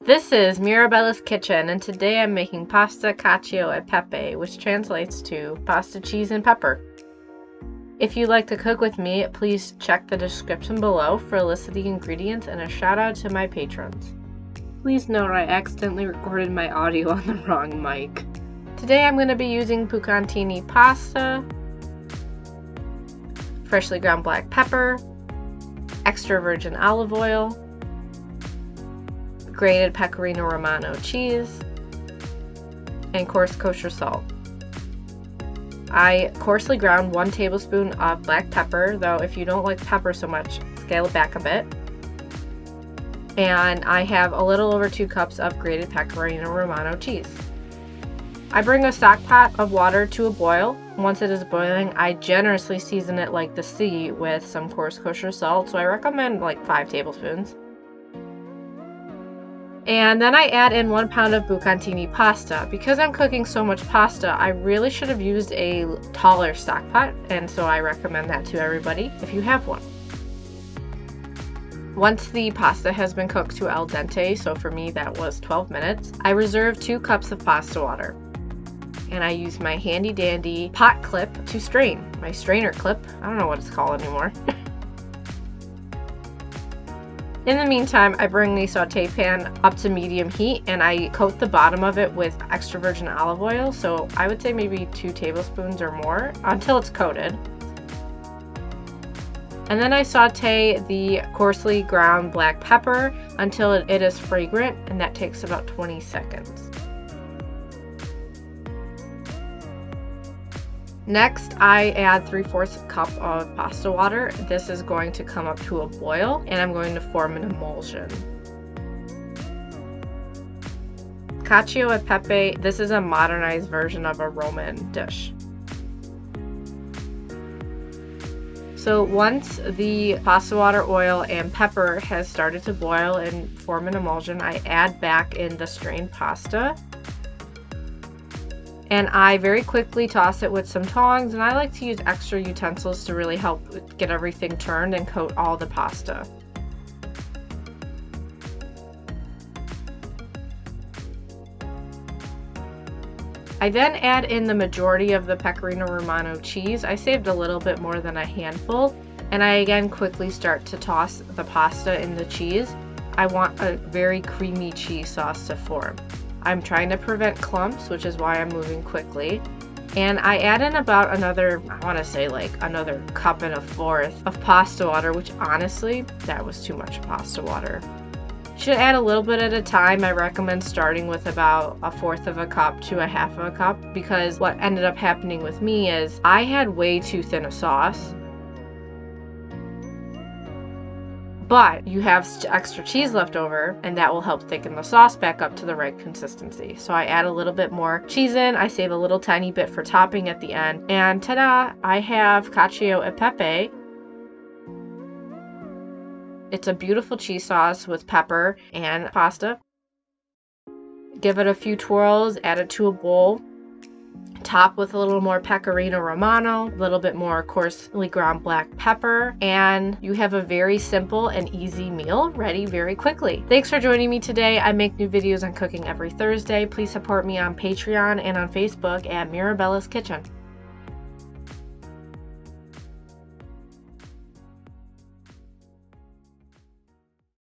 This is Mirabella's kitchen, and today I'm making pasta cacio e pepe, which translates to pasta, cheese, and pepper. If you'd like to cook with me, please check the description below for a list of the ingredients and a shout out to my patrons. Please note I accidentally recorded my audio on the wrong mic. Today I'm going to be using bucatini pasta, freshly ground black pepper, extra virgin olive oil, grated pecorino Romano cheese, and coarse kosher salt. I coarsely ground 1 tablespoon of black pepper, though if you don't like pepper so much, scale it back a bit. And I have a little over 2 cups of grated pecorino Romano cheese. I bring a stock pot of water to a boil. Once it is boiling, I generously season it like the sea with some coarse kosher salt, so I recommend like 5 tablespoons. And then I add in 1 pound of bucatini pasta. Because I'm cooking so much pasta, I really should have used a taller stock pot, and so I recommend that to everybody if you have one. Once the pasta has been cooked to al dente, so for me that was 12 minutes, I reserve 2 cups of pasta water. And I use my handy dandy pot clip to strain. My strainer clip, I don't know what it's called anymore. In the meantime, I bring the saute pan up to medium heat and I coat the bottom of it with extra virgin olive oil, so I would say maybe 2 tablespoons or more until it's coated. And then I saute the coarsely ground black pepper until it is fragrant, and that takes about 20 seconds. Next, I add 3/4 cup of pasta water. This is going to come up to a boil, and I'm going to form an emulsion. Cacio e pepe, this is a modernized version of a Roman dish. So once the pasta water, oil, and pepper has started to boil and form an emulsion, I add back in the strained pasta. And I very quickly toss it with some tongs, and I like to use extra utensils to really help get everything turned and coat all the pasta. I then add in the majority of the pecorino Romano cheese. I saved a little bit more than a handful, and I again quickly start to toss the pasta in the cheese. I want a very creamy cheese sauce to form. I'm trying to prevent clumps, which is why I'm moving quickly. And I add in about another, I want to say like another 1.25 cups of pasta water, which honestly, that was too much pasta water. You should add a little bit at a time. I recommend starting with about 1/4 cup to 1/2 cup, because what ended up happening with me is I had way too thin a sauce. But you have extra cheese left over, and that will help thicken the sauce back up to the right consistency. So I add a little bit more cheese in, I save a little tiny bit for topping at the end, and ta-da! I have cacio e pepe. It's a beautiful cheese sauce with pepper and pasta. Give it a few twirls, add it to a bowl. Top with a little more pecorino Romano, a little bit more coarsely ground black pepper, and you have a very simple and easy meal ready very quickly. Thanks for joining me today. I make new videos on cooking every Thursday. Please support me on Patreon and on Facebook at Mirabella's Kitchen.